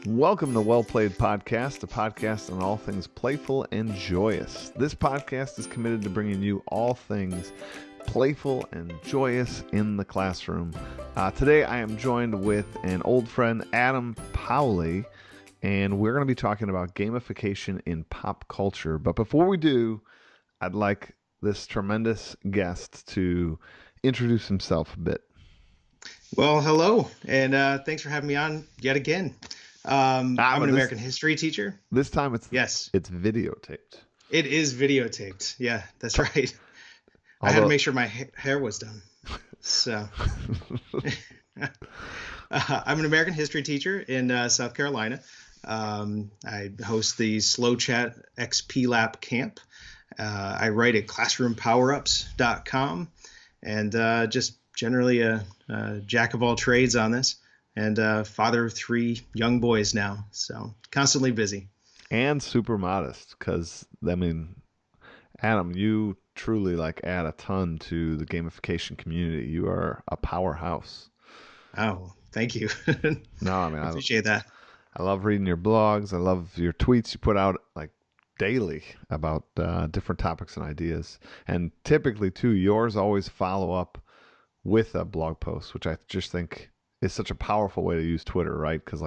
Welcome to Well Played Podcast, a podcast on all things playful and joyous. This podcast is committed to bringing you all things playful and joyous in the classroom. Today I am joined with an old friend, Adam Powley, and we're going to be talking about gamification in pop culture. But before we do, I'd like this tremendous guest to introduce himself a bit. Well, hello, and thanks for having me on yet again. I'm an American history teacher. This time it's videotaped. It is videotaped. Yeah, that's right. I had to make sure my hair was done. So I'm an American history teacher in South Carolina. I host the Slow Chat XP Lab Camp. I write at classroompowerups.com, and just generally a jack of all trades on this. And father of 3 young boys now, so constantly busy. And super modest, because, I mean, Adam, you truly add a ton to the gamification community. You are a powerhouse. Oh, thank you. No, I mean, I appreciate that. I love reading your blogs. I love your tweets you put out daily about different topics and ideas. And typically, too, yours always follow up with a blog post, which I just think is such a powerful way to use Twitter, right? Because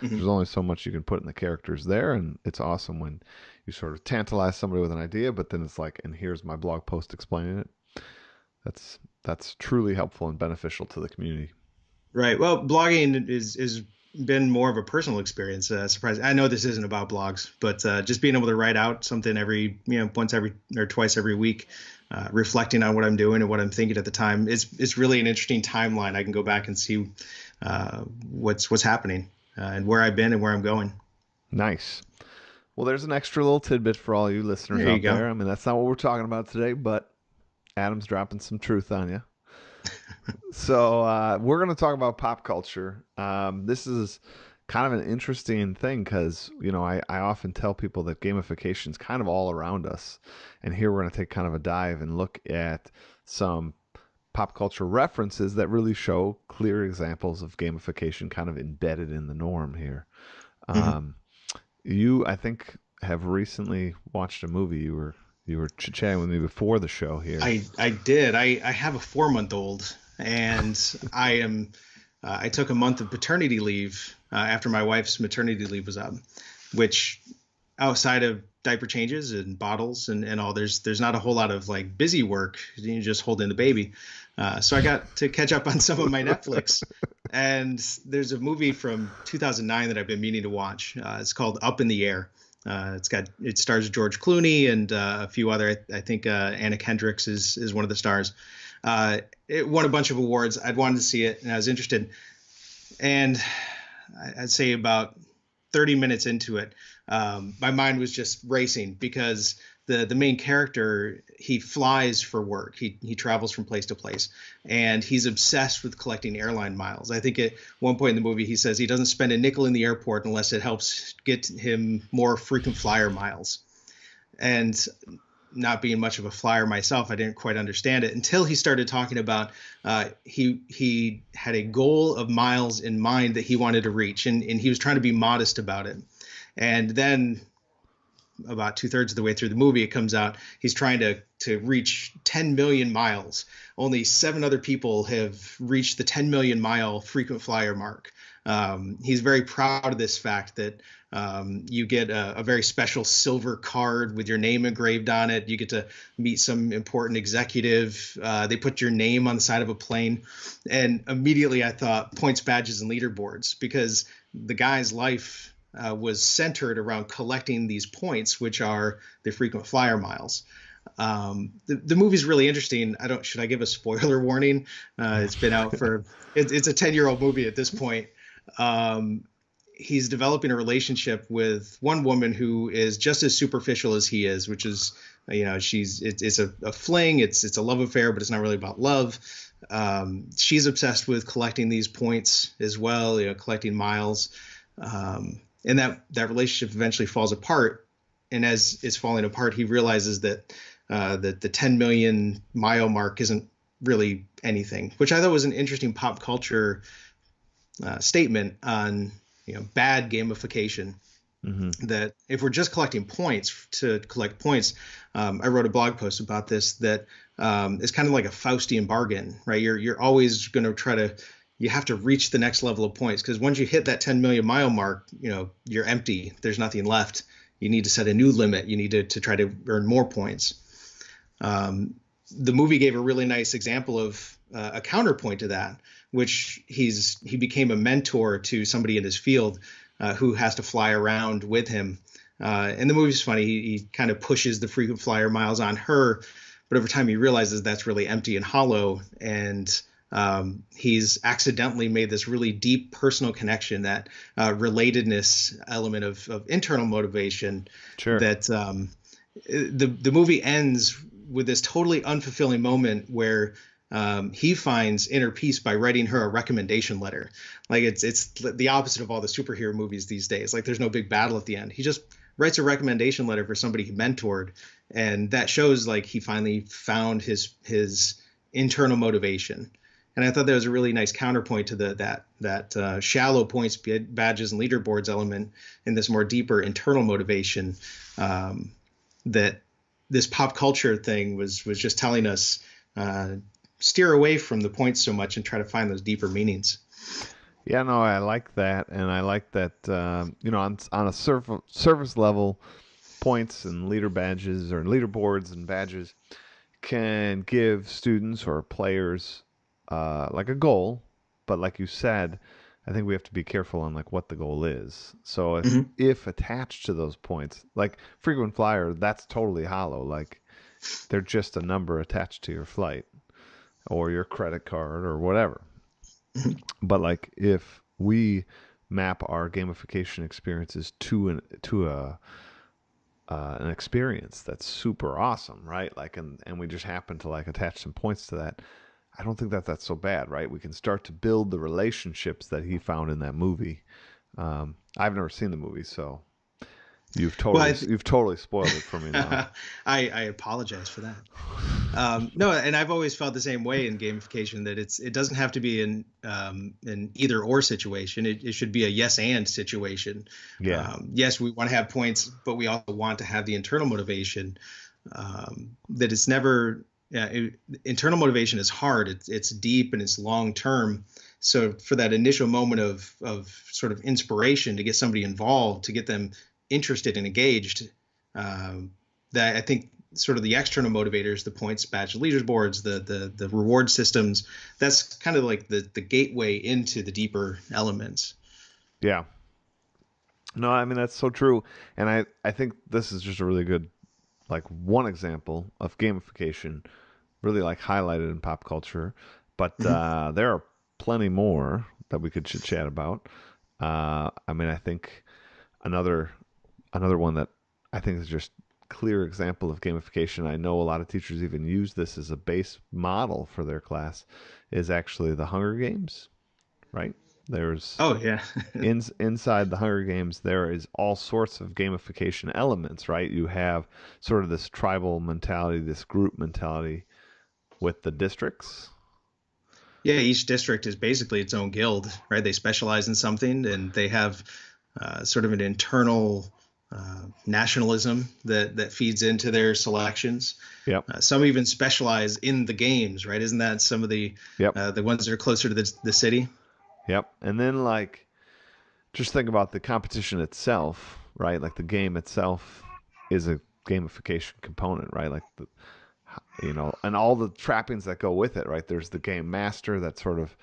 there's only so much you can put in the characters there, and it's awesome when you sort of tantalize somebody with an idea, but then it's and here's my blog post explaining it. That's truly helpful and beneficial to the community. Right. Well, blogging is been more of a personal experience. Surprising. I know this isn't about blogs, but just being able to write out something once every or twice every week, reflecting on what I'm doing and what I'm thinking at the time. It's really an interesting timeline. I can go back and see what's happening and where I've been and where I'm going. Nice. Well, there's an extra little tidbit for all you listeners out there. I mean, that's not what we're talking about today, but Adam's dropping some truth on you. So we're going to talk about pop culture. This is kind of an interesting thing because, I often tell people that gamification is kind of all around us. And here we're going to take kind of a dive and look at some pop culture references that really show clear examples of gamification kind of embedded in the norm here. You, I think, have recently watched a movie. You were chit-chatting with me before the show here. I did. I have a 4-month-old, and I took a month of paternity leave after my wife's maternity leave was up, which outside of diaper changes and bottles and all, there's not a whole lot of busy work. You're just holding the baby. So I got to catch up on some of my Netflix, and there's a movie from 2009 that I've been meaning to watch. It's called Up in the Air. It stars George Clooney and a few other. I think Anna Kendricks is one of the stars. It won a bunch of awards. I'd wanted to see it, and I was interested. And I'd say about 30 minutes into it, my mind was just racing because the main character, he flies for work. He travels from place to place, and he's obsessed with collecting airline miles. I think at one point in the movie, he says he doesn't spend a nickel in the airport unless it helps get him more frequent flyer miles. And not being much of a flyer myself, I didn't quite understand it until he started talking about he had a goal of miles in mind that he wanted to reach, and he was trying to be modest about it. And then about 2/3 of the way through the movie, it comes out he's trying to reach 10 million miles. Only 7 other people have reached the 10 million mile frequent flyer mark. He's very proud of this fact that you get a very special silver card with your name engraved on it. You get to meet some important executive. They put your name on the side of a plane. And immediately I thought points, badges, and leaderboards, because the guy's life was centered around collecting these points, which are the frequent flyer miles. The movie's really interesting. Should I give a spoiler warning? It's been out it's a 10-year-old movie at this point. He's developing a relationship with one woman who is just as superficial as he is, which is, it's a fling. It's a love affair, but it's not really about love. She's obsessed with collecting these points as well, collecting miles. And that relationship eventually falls apart. And as it's falling apart, he realizes that the 10 million mile mark isn't really anything, which I thought was an interesting pop culture statement on bad gamification. That if we're just collecting points to collect points, I wrote a blog post about this that is kind of like a Faustian bargain, right? You're always going to you have to reach the next level of points, because once you hit that 10 million mile mark, you're empty. There's nothing left. You need to set a new limit. You need to try to earn more points. The movie gave a really nice example of a counterpoint to that, which he became a mentor to somebody in his field who has to fly around with him. And the movie's funny. He kind of pushes the frequent flyer miles on her, but over time he realizes that's really empty and hollow. And he's accidentally made this really deep personal connection, that relatedness element of internal motivation. Sure. That the movie ends with this totally unfulfilling moment where he finds inner peace by writing her a recommendation letter. Like it's the opposite of all the superhero movies these days. Like there's no big battle at the end. He just writes a recommendation letter for somebody he mentored, and that shows like he finally found his internal motivation. And I thought that was a really nice counterpoint to that shallow points, badges, and leaderboards element, in this more deeper internal motivation that this pop culture thing was just telling us. Steer away from the points so much and try to find those deeper meanings. Yeah, no, I like that, and I like that. On a surface level, points and leader badges or leaderboards and badges can give students or players like a goal, but like you said, I think we have to be careful on like what the goal is. So if attached to those points, like frequent flyer, that's totally hollow. Like they're just a number attached to your flight or your credit card or whatever. But like if we map our gamification experiences to an experience that's super awesome, right? Like and we just happen to like attach some points to that. I don't think that's so bad, right? We can start to build the relationships that he found in that movie. I've never seen the movie, so you've totally spoiled it for me now. I apologize for that. No, and I've always felt the same way in gamification, that it doesn't have to be an either or situation. It should be a yes and situation. Yeah. Yes, we want to have points, but we also want to have the internal motivation. That it's never. Internal motivation is hard. It's deep and it's long term. So for that initial moment of sort of inspiration to get somebody involved, to get them interested and engaged, that I think sort of the external motivators, the points, badge, leaderboards, the reward systems, that's kind of like the gateway into the deeper elements. Yeah. No, I mean, that's so true. And I think this is just a really good, like one example of gamification really like highlighted in pop culture, but there are plenty more that we could chat about. I mean, I think another one that I think is just clear example of gamification. I know a lot of teachers even use this as a base model for their class, is actually the Hunger Games, right? There's inside the Hunger Games, there is all sorts of gamification elements, right? You have sort of this tribal mentality, this group mentality with the districts. Yeah, each district is basically its own guild, right? They specialize in something, and they have sort of an internal nationalism that feeds into their selections. Yep. Some even specialize in the games, right? Isn't that some of the ones that are closer to the city? Yep. And then like just think about the competition itself, right? Like the game itself is a gamification component, right? Like and all the trappings that go with it, right? There's the game master that sort of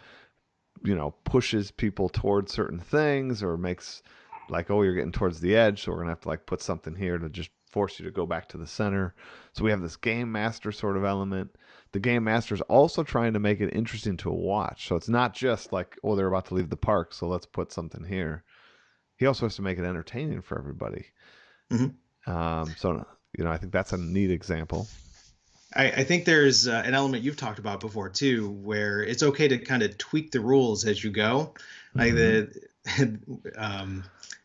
pushes people towards certain things, or makes like, oh, you're getting towards the edge, so we're gonna have to like put something here to just force you to go back to the center. So we have this game master sort of element. The game master is also trying to make it interesting to watch. So it's not just like, oh, they're about to leave the park, so let's put something here. He also has to make it entertaining for everybody. So I think that's a neat example. I think there's an element you've talked about before too, where it's okay to kind of tweak the rules as you go. Like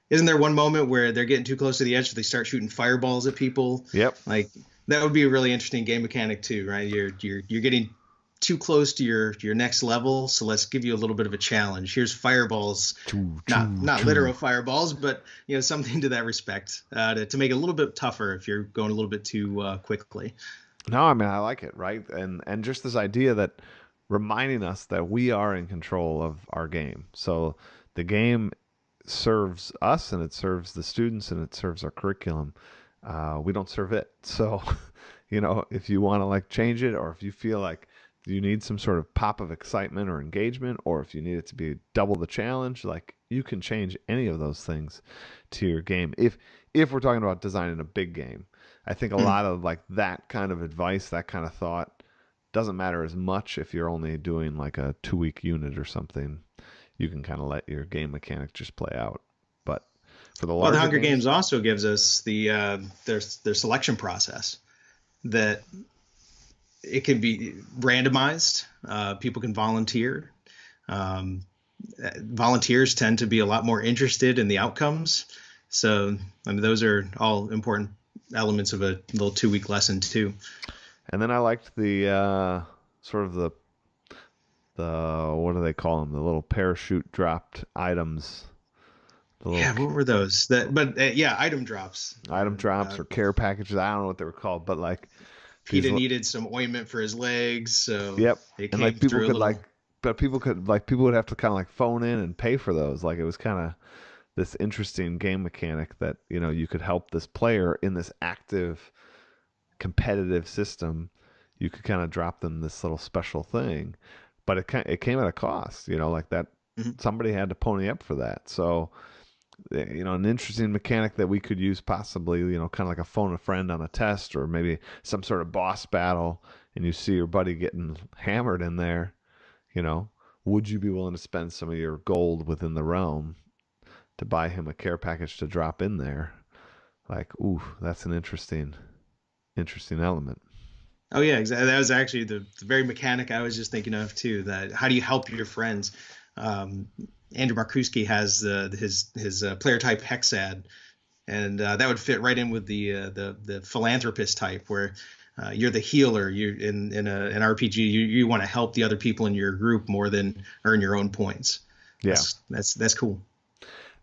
isn't there one moment where they're getting too close to the edge, so they start shooting fireballs at people? Yep. Like that would be a really interesting game mechanic too, right? You're getting too close to your next level, so let's give you a little bit of a challenge. Here's fireballs, Choo, choo, not choo. literal fireballs, but something to that respect, to make it a little bit tougher if you're going a little bit too quickly. No, I mean I like it, right? And just this idea that reminding us that we are in control of our game. So the game serves us and it serves the students and it serves our curriculum. We don't serve it. So, if you want to like change it, or if you feel like you need some sort of pop of excitement or engagement, or if you need it to be double the challenge, like you can change any of those things to your game. If we're talking about designing a big game, I think a Mm. lot of like that kind of advice, that kind of thought doesn't matter as much if you're only doing like a 2 week unit or something. You can kind of let your game mechanic just play out. But for the Well, the larger Hunger games, Games also gives us their selection process, that it can be randomized. People can volunteer. Um, Volunteers tend to be a lot more interested in the outcomes. So, I mean, those are all important elements of a little 2 week lesson too. and then I liked the sort of the what do they call them? The little parachute dropped items, the little Yeah, what were those? Yeah, item drops. item drops or care packages. I don't know what they were called, but like these. PETA needed some ointment for his legs, so Yep, it and came like people through a could little. people would have to kind of like phone in and pay for those. Like it was kind of this interesting game mechanic that you could help this player in this active competitive system. You could kind of drop them this little special thing, but it came at a cost. Like that Mhm. somebody had to pony up for that. So an interesting mechanic that we could use possibly, kind of like a phone a friend on a test, or maybe some sort of boss battle, and you see your buddy getting hammered in there. You know, would you be willing to spend some of your gold within the realm to buy him a care package to drop in there? Like, ooh, that's an interesting element. Oh yeah, exactly. That was actually the very mechanic I was just thinking of too. That how do you help your friends? Um, Andrew Markuski has his player type Hexad, and that would fit right in with the philanthropist type, where you're the healer. You in an RPG, you want to help the other people in your group more than earn your own points. Yeah. That's cool.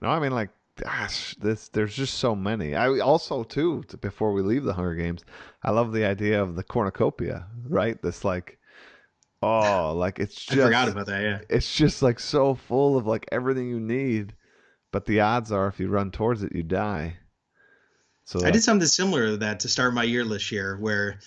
No, I mean, like, gosh, there's just so many. I also too, before we leave the Hunger Games, I love the idea of the cornucopia, right? This like, oh, like I forgot about that. Yeah. it's just like so full of like everything you need, but the odds are if you run towards it, you die. So I that, did something similar to that to start my year this year, where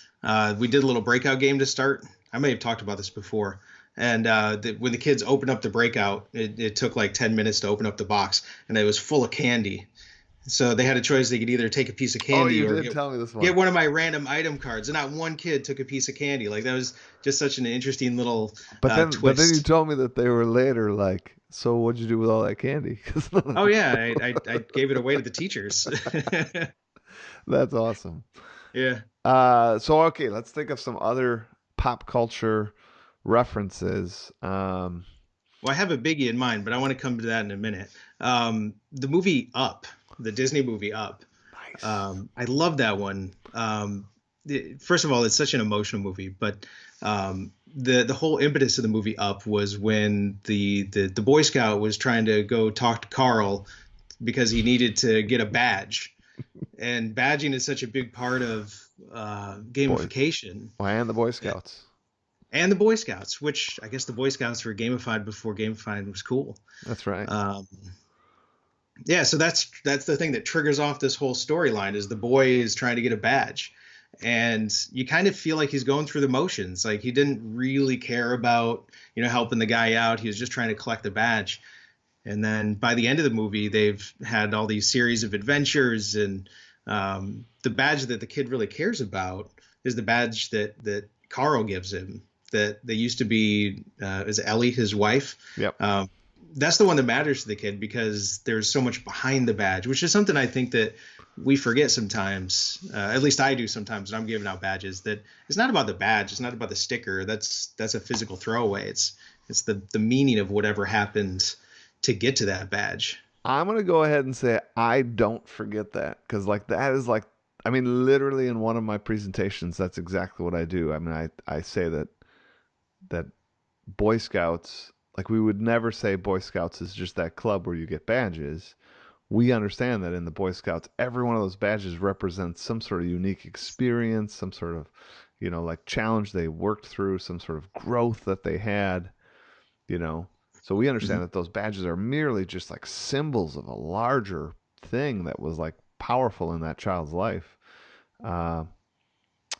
we did a little breakout game to start. I may have talked about this before. And when the kids opened up the breakout, it took like 10 minutes to open up the box, and it was full of candy. So they had a choice. They could either take a piece of oh, candy you or did tell me this get one. one of my random item cards. And not one kid took a piece of candy. Like that was just such an interesting little But then you twist. told me that they were later like, so what'd you do with all that candy? Oh yeah, I gave it away to the teachers. That's awesome. Yeah. So okay, let's think of some other pop culture references. Well, I have a biggie in mind, but I want to come to that in a minute. The movie Up, the Disney movie Up. Nice. I love that one. First of all, it's such an emotional movie, but the whole impetus of the movie Up was when the Boy Scout was trying to go talk to Carl because he needed to get a badge, and badging is such a big part of Boy, gamification and the Boy Scouts. and the Boy Scouts, which I guess the Boy Scouts were gamified before gamifying was cool. That's right. Um, yeah, so that's the thing that triggers off this whole storyline is the boy is trying to get a badge, and you kind of feel like he's going through the motions. Like he didn't really care about helping the guy out. He was just trying to collect the badge. And then by the end of the movie, they've had all these series of adventures, and the badge that the kid really cares about is the badge that Carl gives him. That they used to be is Ellie, his wife. Yep. That's the one that matters to the kid because there's so much behind the badge, which is something I think that we forget sometimes. At least I do sometimes when I'm giving out badges. That it's not about the badge, it's not about the sticker. That's a physical throwaway. It's the meaning of whatever happened to get to that badge. I'm gonna go ahead and say I don't forget that because like that is like I mean literally in one of my presentations that's exactly what I do. I mean I say that that Boy Scouts, like we would never say Boy Scouts is just that club where you get badges. We understand that in the Boy Scouts, every one of those badges represents some sort of unique experience, some sort of, like challenge they worked through, some sort of growth that they had, you know. So we Hmm. understand that those badges are merely just like symbols of a larger thing that was like powerful in that child's life. Uh,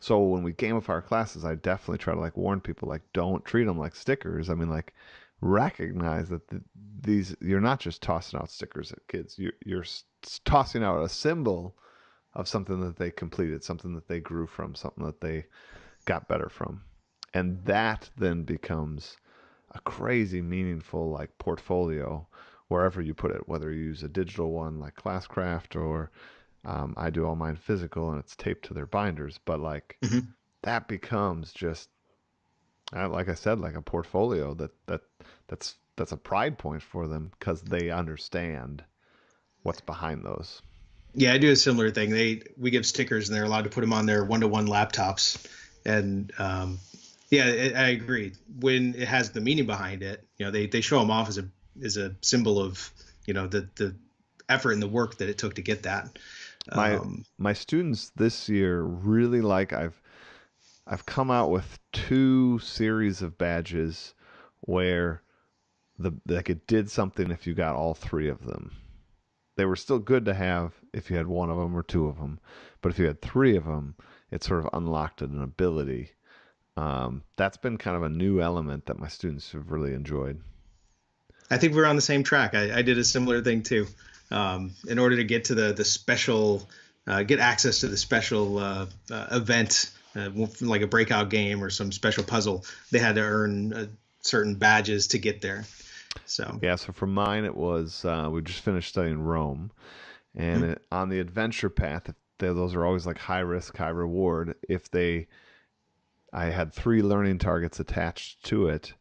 so when we gamify our classes, I definitely try to like warn people like don't treat them like stickers. I mean, like recognize that these you're not just tossing out stickers at kids. You're tossing out a symbol of something that they completed, something that they grew from, something that they got better from, and that then becomes a crazy meaningful like portfolio wherever you put it, whether you use a digital one like Classcraft or I do all mine physical and it's taped to their binders. But like Hmm. that becomes just like I said, like a portfolio that's a pride point for them because they understand what's behind those. Yeah, I do a similar thing. We give stickers and they're allowed to put them on their one-to-one laptops, and yeah, I agree. When it has the meaning behind it, they show them off as a symbol of the effort and the work that it took to get that. My Um, my students this year really like I've come out with two series of badges where the like it did something if you got all three of them. They were still good to have if you had one of them or two of them, but if you had three of them, it sort of unlocked an ability. That's been kind of a new element that my students have really enjoyed. I think we're on the same track. I did a similar thing too. In order to get to the special, get access to the special event, like a breakout game or some special puzzle, they had to earn certain badges to get there. So, Yeah, so for mine, it was we just finished studying Rome, and mhm. on the adventure path, those are always like high risk, high reward. If I had three learning targets attached to it.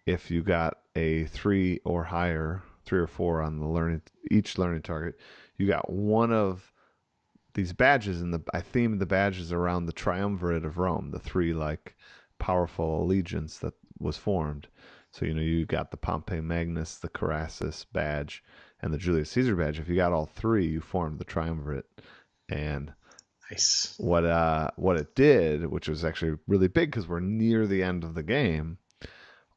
If you got a three or higher, three or four on the each learning target, you got one of these badges, and I themed the badges around the triumvirate of Rome, the three like powerful allegiance that was formed. So you got the Pompey Magnus, the Crassus badge, and the Julius Caesar badge. If you got all three, you formed the triumvirate. And Nice. what it did, which was actually really big because we're near the end of the game,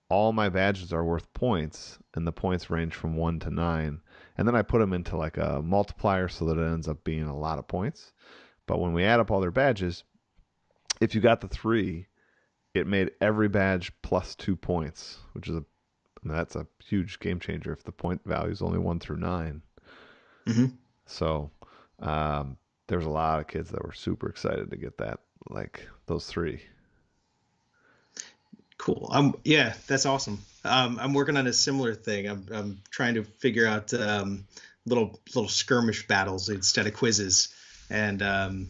all my badges are worth points, and the points range from 1 to 9. And then I put them into like a multiplier so that it ends up being a lot of points. But when we add up all their badges, if you got the three, it made every badge plus 2 points, which is that's a huge game changer if the point value is only 1 through 9. Hmm. So there's a lot of kids that were super excited to get that, like those three. Cool. Yeah, that's awesome. I'm working on a similar thing. I'm trying to figure out little skirmish battles instead of quizzes, and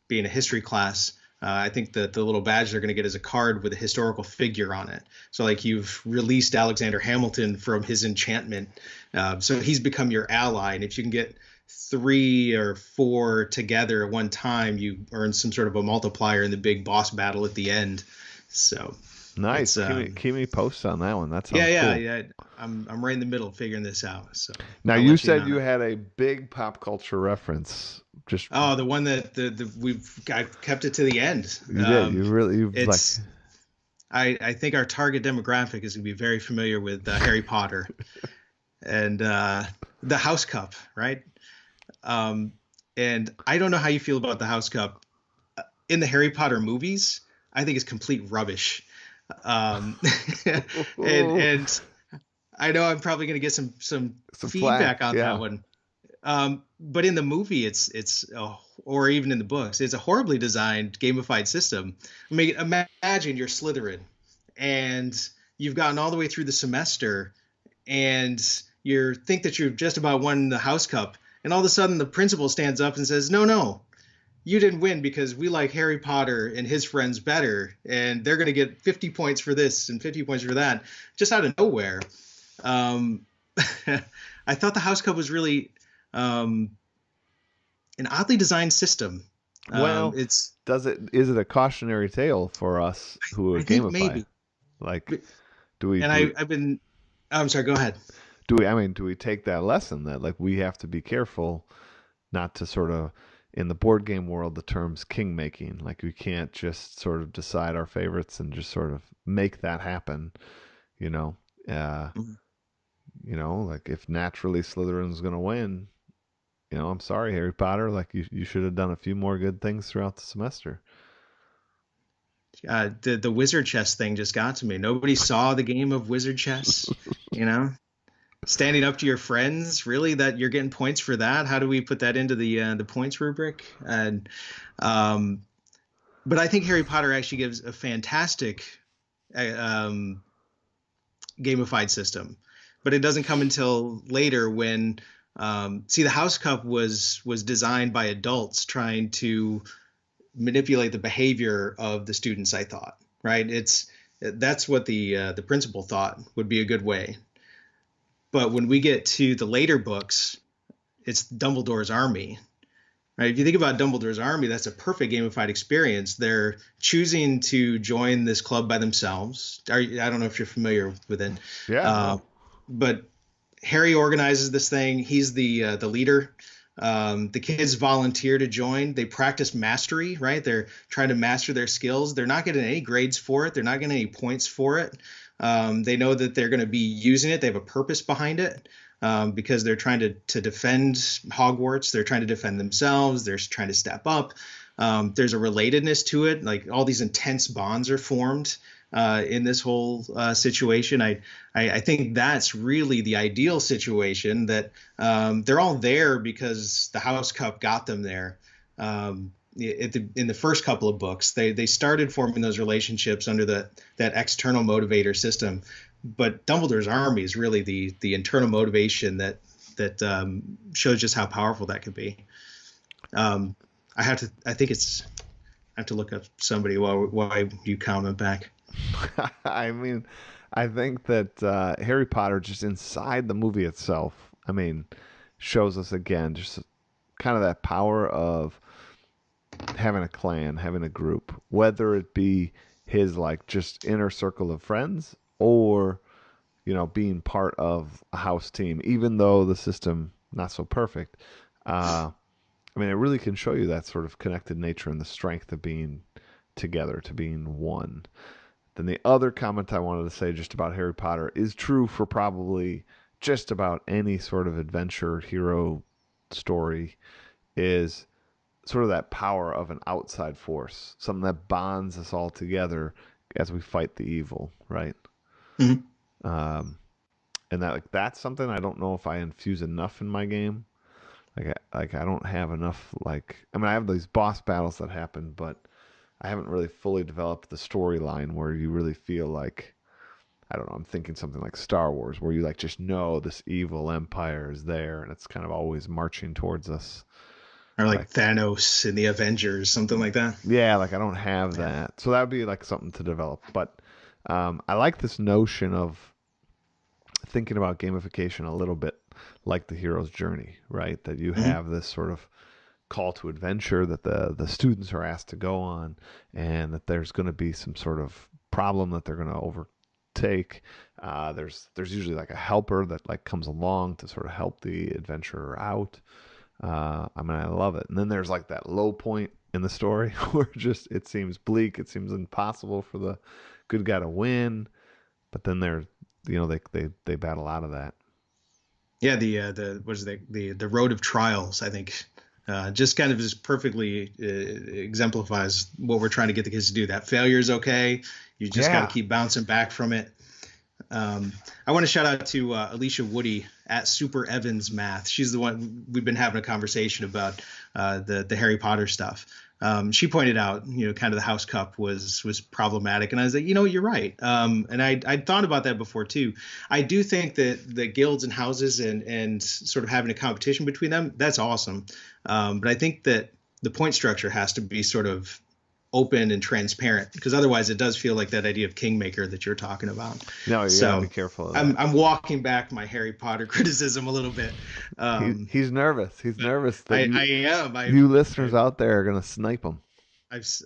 being a history class, I think that the little badge they're going to get is a card with a historical figure on it. So like you've released Alexander Hamilton from his enchantment, so he's become your ally, and if you can get three or four together at one time, you earn some sort of a multiplier in the big boss battle at the end. So Nice. it's Keep me posted on that one. That yeah, sounds yeah, cool. yeah. I'm right in the middle figuring this out, so Now I'll you let you said know. you had a big pop culture reference. Just Oh, the one that I've kept it to the end. you did. You like. It's I think our target demographic is going to be very familiar with Harry Potter and the House Cup, right? Um, and I don't know how you feel about the House Cup in the Harry Potter movies. I think it's complete rubbish. Um, and I know I'm probably going to get some Some feedback flack. on that Yeah. one. But in the movie, or even in the books, it's a horribly designed gamified system. I mean, imagine you're Slytherin, and you've gotten all the way through the semester, and you think that you've just about won the House Cup, and all of a sudden the principal stands up and says, "No, no, you didn't win because we like Harry Potter and his friends better, and they're going to get 50 points for this and 50 points for that," just out of nowhere. Um, I thought the House Cup was really um, an oddly designed system. Well, It's is it a cautionary tale for us who I would think gamify? maybe. Like, do we And do we I've been. I'm sorry. Go ahead. do we? I mean, do we take that lesson that like we have to be careful not to sort of in the board game world the term's king making. Like we can't just sort of decide our favorites and just sort of make that happen. You know, uh, Mhm. like if naturally Slytherin's going to win, I'm sorry, Harry Potter. Like you should have done a few more good things throughout the semester. The wizard chess thing just got to me. Nobody saw the game of wizard chess. You know, standing up to your friends. Really, that you're getting points for that? How do we put that into the points rubric? And um, but I think Harry Potter actually gives a fantastic um, gamified system, but it doesn't come until later when see the House Cup was designed by adults trying to manipulate the behavior of the students. I thought, right? That's what the principal thought would be a good way. But when we get to the later books, it's Dumbledore's army, right? If you think about Dumbledore's army, that's a perfect gamified experience. They're choosing to join this club by themselves. I don't know if you're familiar with it, Yeah, uh, no. but Harry organizes this thing. He's the leader. The kids volunteer to join. They practice mastery, right? They're trying to master their skills. They're not getting any grades for it. They're not getting any points for it. They know that they're going to be using it. They have a purpose behind it because they're trying to defend Hogwarts. They're trying to defend themselves. They're trying to step up. There's a relatedness to it. Like all these intense bonds are formed in this whole situation. I think that's really the ideal situation that they're all there because the House Cup got them there. In the first couple of books, they started forming those relationships under that external motivator system, but Dumbledore's army is really the internal motivation that shows just how powerful that could be. I have to look up somebody while you comment back. I mean, I think that Harry Potter just inside the movie itself, I mean, shows us again just kind of that power of having a clan, having a group, whether it be his like just inner circle of friends or being part of a house team, even though the system not so perfect. I mean, it really can show you that sort of connected nature and the strength of being together, to being one. Then the other comment I wanted to say just about Harry Potter is true for probably just about any sort of adventure hero story is sort of that power of an outside force, something that bonds us all together as we fight the evil, right? Mhm. Um, and that's something I don't know if I infuse enough in my game. I don't have enough I mean I have these boss battles that happen, but I haven't really fully developed the storyline where you really feel like I don't know, I'm thinking something like Star Wars where you like just know this evil empire is there and it's kind of always marching towards us. Or like Like Thanos in the Avengers, something like that. yeah, like I don't have Yeah. that. So that would be like something to develop. But I like this notion of thinking about gamification a little bit like the hero's journey, right? That you Mhm. have this sort of call to adventure that the students are asked to go on, and that there's going to be some sort of problem that they're going to overtake. There's usually like a helper that like comes along to sort of help the adventurer out. I mean, I love it. And then there's like that low point in the story where just it seems bleak, it seems impossible for the good guy to win, but then they battle out of that. Yeah, the what is the road of trials, I think, just kind of just perfectly exemplifies what we're trying to get the kids to do. That failure is okay. You just got to Yeah. keep bouncing back from it. I want to shout out to Alicia Woody at Super Evans Math. She's the one we've been having a conversation about the Harry Potter stuff. She pointed out, kind of the House Cup was problematic, and I was like, you're right. And I'd thought about that before too. I do think that the guilds and houses and sort of having a competition between them, that's awesome. But I think that the point structure has to be sort of open and transparent because otherwise it does feel like that idea of kingmaker that you're talking about. No, you gotta be So careful of that. I'm walking back my Harry Potter criticism a little bit. He's nervous. He's But nervous that I am. you listeners I'm out there are gonna snipe him.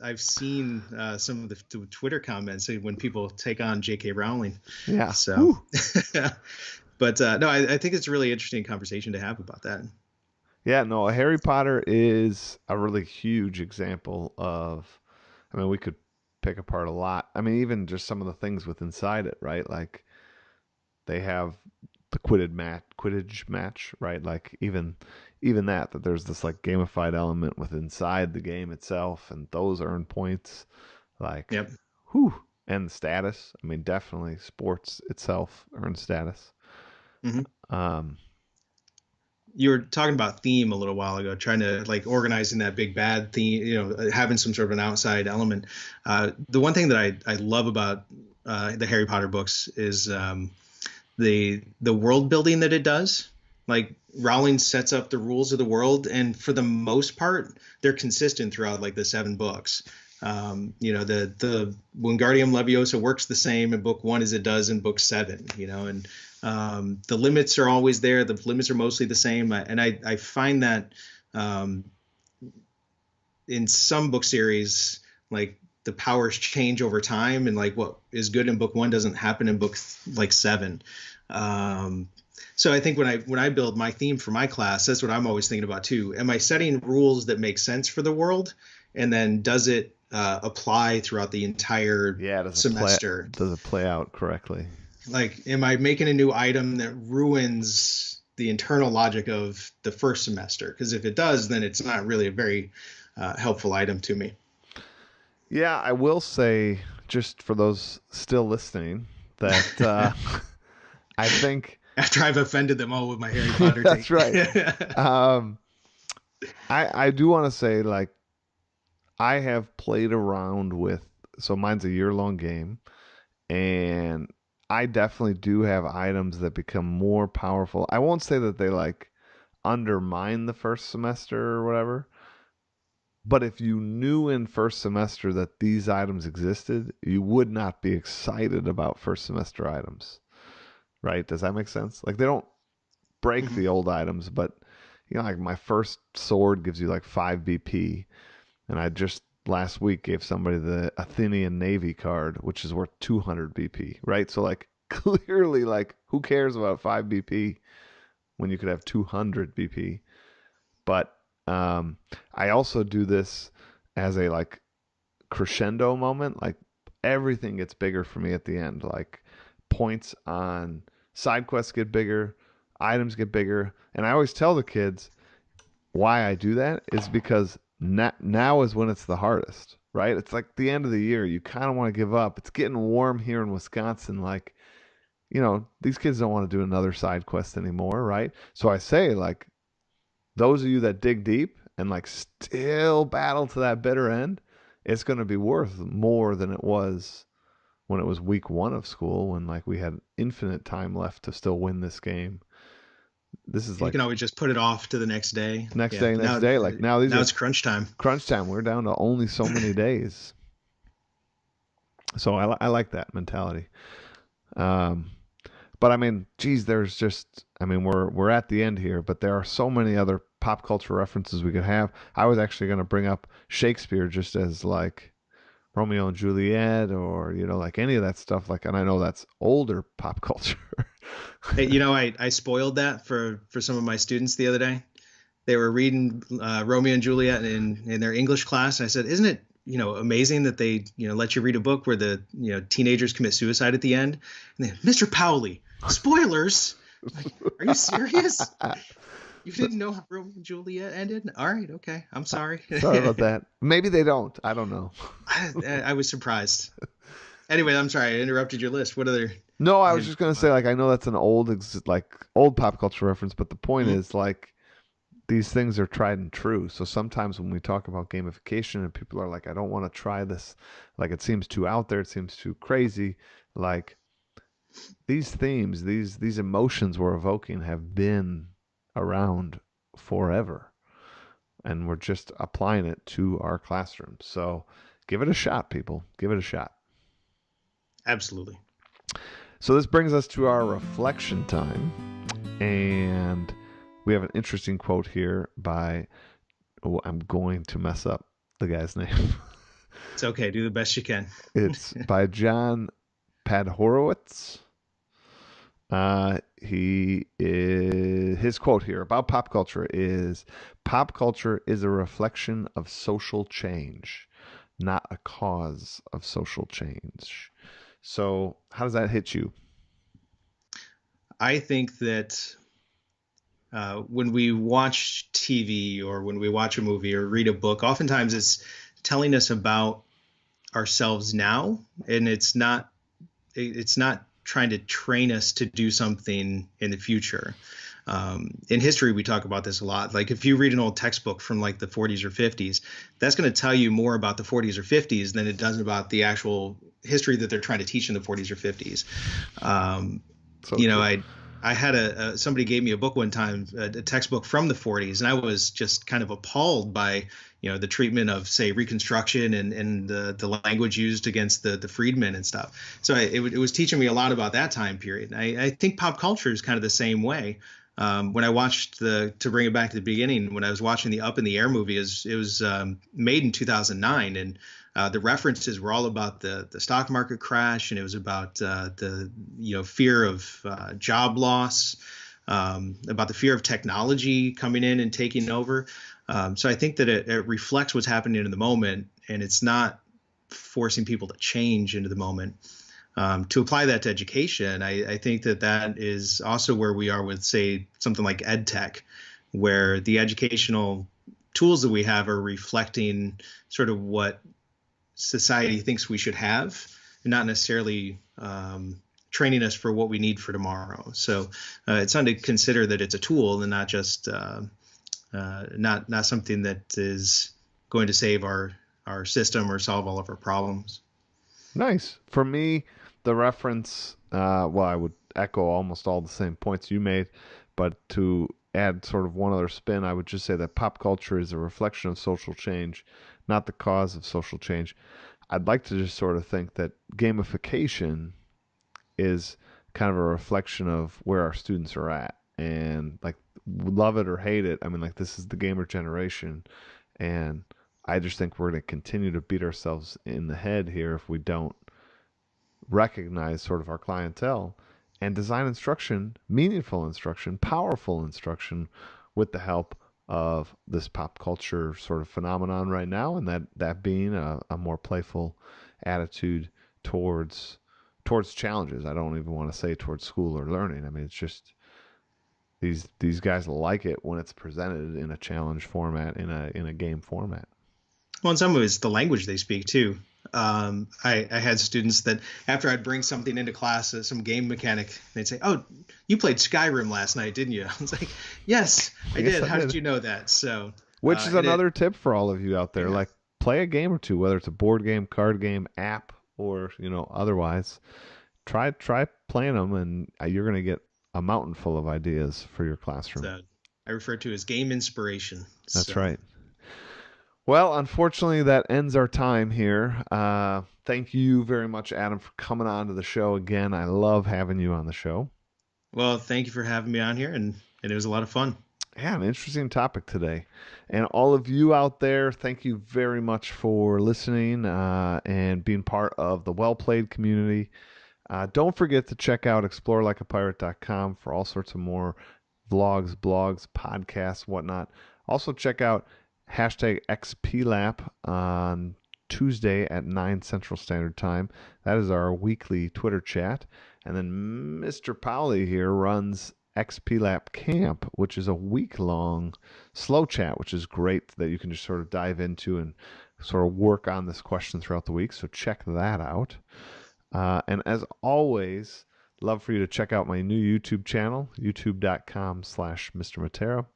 I've seen some of the Twitter comments when people take on J.K. Rowling. Yeah. So, but no, I think it's a really interesting conversation to have about that. Yeah, no, Harry Potter is a really huge example of, I mean, we could pick apart a lot. I mean, even just some of the things with inside it, right? Like they have the Quidditch match, right? Like even that there's this like gamified element with inside the game itself, and those earn points. Like, Yep. whew, and status. I mean, definitely sports itself earns status. Mm-hmm. Um, You were talking about theme a little while ago, trying to like organizing that big bad theme, having some sort of an outside element. The one thing that I love about the Harry Potter books is the world building that it does. Like Rowling sets up the rules of the world, and for the most part, they're consistent throughout like the 7 books. The Wingardium Leviosa works the same in book 1 as it does in book 7. And the limits are always there. The limits are mostly the same, and I find that in some book series, like the powers change over time, and like what is good in book 1 doesn't happen in book like 7. So I think when I build my theme for my class, that's what I'm always thinking about too. Am I setting rules that make sense for the world, and then does it apply throughout the entire semester? Does it play out correctly? Like, am I making a new item that ruins the internal logic of the first semester? Because if it does, then it's not really a very helpful item to me. Yeah, I will say, just for those still listening, that I think after I've offended them all with my Harry Potter that's take. right. I do want to say, like, I have played around with, so mine's a year-long game, and I definitely do have items that become more powerful. I won't say that they like undermine the first semester or whatever, but if you knew in first semester that these items existed, you would not be excited about first semester items. Right? Does that make sense? Like they don't break Mm-hmm. the old items, but like my first sword gives you like 5 BP, and I just last week gave somebody the Athenian Navy card, which is worth 200 BP, right? So like clearly, like who cares about 5 BP when you could have 200 BP? But I also do this as a like crescendo moment. Like everything gets bigger for me at the end. Like points on side quests get bigger, items get bigger, and I always tell the kids why I do that is because now is when it's the hardest, right? It's like the end of the year. You kind of want to give up. It's getting warm here in Wisconsin. Like, these kids don't want to do another side quest anymore, right? So I say, like, those of you that dig deep and like still battle to that bitter end, it's going to be worth more than it was when it was week 1 of school, when like we had infinite time left to still win this game. This is You like can always just put it off to the next day. next day. Like now these now are it's crunch time. Crunch time. We're down to only so many days. So I like that mentality. But I mean, geez, there's just, I mean, we're at the end here, but there are so many other pop culture references we could have. I was actually going to bring up Shakespeare just as like Romeo and Juliet, or like any of that stuff. Like, and I know that's older pop culture. Hey, I spoiled that for some of my students the other day. They were reading Romeo and Juliet in their English class. And I said, "Isn't it amazing that they let you read a book where the teenagers commit suicide at the end?" And they, "Mr. Powley, spoilers! Like, are you serious? You didn't know how Romeo and Juliet ended? All right, okay, I'm sorry." Sorry about that. Maybe they don't. I don't know. I was surprised. Anyway, I'm sorry I interrupted your list. What other? No, I was just gonna say, like, I know that's an old pop culture reference, but the point Mm-hmm. is, like, these things are tried and true. So sometimes when we talk about gamification and people are like, I don't want to try this, like it seems too out there, it seems too crazy. Like these themes, these emotions we're evoking have been around forever. And we're just applying it to our classrooms. So give it a shot, people. Give it a shot. Absolutely. So this brings us to our reflection time. And we have an interesting quote here by, I'm going to mess up the guy's name. It's okay. Do the best you can. It's by John Padhorowitz. His quote here about pop culture is: "Pop culture is a reflection of social change, not a cause of social change." So, how does that hit you? I think that when we watch TV or when we watch a movie or read a book, oftentimes it's telling us about ourselves now, and it's not trying to train us to do something in the future. In history, we talk about this a lot. Like if you read an old textbook from like the 40s or 50s, that's going to tell you more about the 40s or 50s than it does about the actual history that they're trying to teach in the 40s or 50s. Um, So you know, true. I had somebody gave me a book one time, a textbook from the 40s, and I was just kind of appalled by the treatment of, say, Reconstruction and the language used against the freedmen and stuff. So it was teaching me a lot about that time period. I think pop culture is kind of the same way. When I watched to bring it back to the beginning, when I was watching the Up in the Air movie, it was made in 2009, and the references were all about the stock market crash, and it was about the fear of job loss, about the fear of technology coming in and taking over. So I think that it reflects what's happening in the moment, and it's not forcing people to change into the moment. To apply that to education, I think that is also where we are with, say, something like ed tech, where the educational tools that we have are reflecting sort of what society thinks we should have, and not necessarily training us for what we need for tomorrow. So it's something to consider, that it's a tool and not just not something that is going to save our system or solve all of our problems. Nice. For me, the reference, well, I would echo almost all the same points you made, but to add sort of one other spin, I would just say that pop culture is a reflection of social change, not the cause of social change. I'd like to just sort of think that gamification is kind of a reflection of where our students are at. And like, love it or hate it, I mean, like, this is the gamer generation. And I just think we're going to continue to beat ourselves in the head here if we don't recognize sort of our clientele and design instruction, meaningful instruction, powerful instruction with the help of this pop culture sort of phenomenon right now, and that being a more playful attitude towards challenges. I don't even want to say towards school or learning. I mean, it's just these guys like it when it's presented in a challenge format, in a game format. Well, in some ways, the language they speak too. I had students that after I'd bring something into class, some game mechanic, they'd say, "Oh, you played Skyrim last night, didn't you?" I was like, "Yes, I Yes, did. I How did did. you know that?" So, Which is and it, another tip for all of you out there. yeah. Like, play a game or two, whether it's a board game, card game, app, or otherwise. Try playing them, and you're gonna get a mountain full of ideas for your classroom. So I refer to as game inspiration. That's So, right. Well, unfortunately, that ends our time here. Thank you very much, Adam, for coming on to the show again. I love having you on the show. well, thank you for having me on here, and it was a lot of fun. Yeah, an interesting topic today. And all of you out there, thank you very much for listening and being part of the Well Played community. Don't forget to check out explorelikeapirate.com for all sorts of more vlogs, blogs, podcasts, whatnot. Also, check out hashtag XPLAP on Tuesday at 9 Central Standard Time. That is our weekly Twitter chat. And then Mr. Powley here runs XPLAP Camp, which is a week-long slow chat, which is great that you can just sort of dive into and sort of work on this question throughout the week. So check that out. And as always, love for you to check out my new YouTube channel, youtube.com/mrmatera.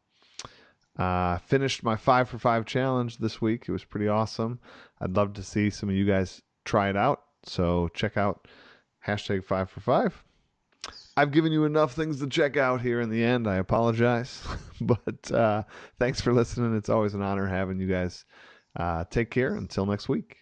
Finished my 5 for 5 challenge this week. It was pretty awesome. I'd love to see some of you guys try it out. So check out hashtag 5 for 5. I've given you enough things to check out here in the end. I apologize. But thanks for listening. It's always an honor having you guys. Take care. Until next week.